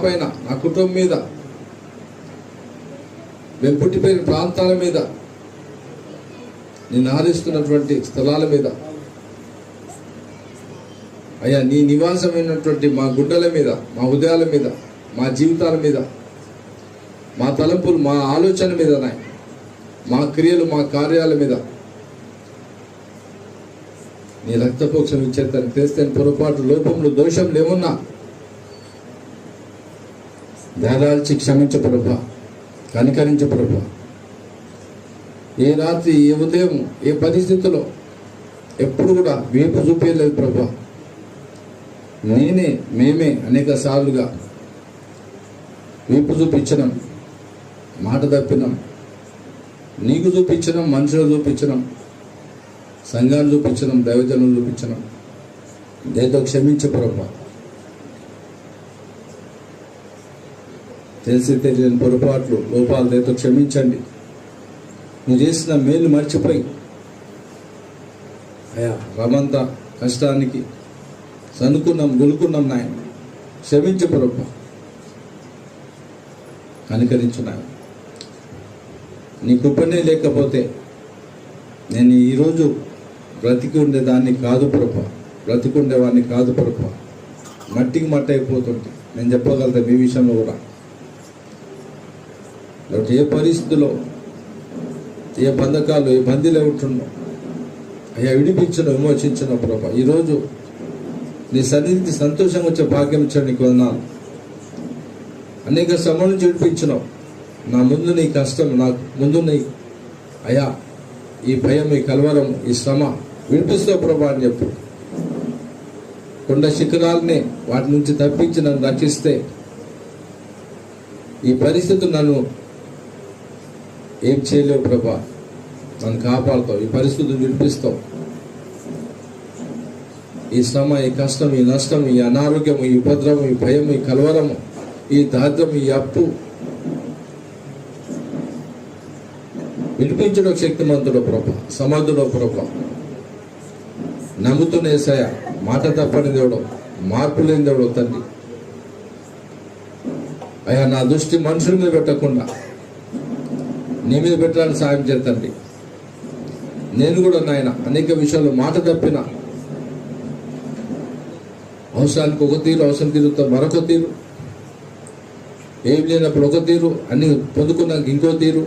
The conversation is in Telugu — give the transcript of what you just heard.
పైన, నా కుటుంబం మీద, మేము పుట్టిపోయిన ప్రాంతాల మీద, నేను ఆరిస్తున్నటువంటి స్థలాల మీద అయ్యా, నీ నివాసమైనటువంటి మా గుడ్డల మీద, మా ఉదయాల మీద, మా జీవితాల మీద, మా తలంపులు, మా ఆలోచన మీద, మా క్రియలు, మా కార్యాల మీద నీ రక్తపోక్షం ఇచ్చేస్తాను. చేస్తే పొరపాటు, లోపములు, దోషంలు ఏమున్నా దాదాల్చి క్షమించు ప్రభా, కనికరించు ప్రభా. ఏ రాత్రి, ఏ ఉదయం, ఏ పరిస్థితిలో ఎప్పుడు కూడా వేపు చూపించలేదు ప్రభా. మేమే అనేక సార్లుగా వీపు చూపించడం, మాట తప్పినాం, నీకు చూపించడం, మనుషులు చూపించడం, సంఘాన్ని చూపించడం, దైవజనం చూపించడం. ఏదో క్షమించు ప్రభా. తెలిసి తెలియని పొరపాట్లు, లోపాలు ఏదో క్షమించండి. నువ్వు చేసిన మేలు మర్చిపోయి అయ్యా రమంతా కష్టానికి సనుకున్నాం, గులుకున్నాం నాయన. క్షమించు ప్రభా, కనికరించు నాయన. నీ కృపనే లేకపోతే నేను ఈరోజు బ్రతికి ఉండేదాన్ని కాదు ప్రభా, బ్రతికి ఉండేవాడిని కాదు ప్రభా. మట్టికి మట్టి అయిపోతుంటే నేను చెప్పగలుగుతా మీ విషయంలో కూడా. ఏ పరిస్థితిలో, ఏ బంధకాలు, ఏ బందీలు ఉంటున్నావు అయ్యా, విడిపించను, విమోచించను ప్రభా. ఈరోజు నీ సన్నిధికి సంతోషంగా వచ్చే భాగ్యం ఇచ్చాడు, నీకు వందనాలు. అనేక శ్రమ నుంచి విడిపించినావు. నా ముందు నీ కష్టం, నాకు ముందు నీ అయ్యా ఈ భయం, ఈ కలవరం, ఈ శ్రమ విడిపిస్తావు ప్రభా అని చెప్పు. కొండ శిఖరాలనే వాటి నుంచి తప్పించి నన్ను రక్షిస్తే ఈ పరిస్థితులు నన్ను ఏం చేయలేవు ప్రభా. నన్ను కాపాడుతావు, ఈ పరిస్థితులు విడిపిస్తావు. ఈ శ్రమ, ఈ కష్టం, ఈ నష్టం, ఈ అనారోగ్యం, ఈ ఉపద్రవం, ఈ భయం, ఈ కలవరము, ఈ దారిద్ర్యం, ఈ అప్పు విడిపించడం శక్తిమంతుడు ప్రభా, సమర్థుడు ప్రభా. నమ్ముతున్న యేసయ్య, మాట తప్పని దేవుడు, మార్పు లేని దేవుడు తండ్రి. అయ్యా, నా దృష్టి మనుషుల మీద పెట్టకుండా నీ మీద పెట్టడానికి సాయం చేతండి. నేను కూడా నాయన అనేక విషయాలు మాట తప్పిన, అవసరానికి ఒక తీరు, అవసరం తీరుతో మరొక తీరు, ఏం లేనప్పుడు ఒక తీరు, అన్ని పొందుకున్నాక ఇంకో తీరు,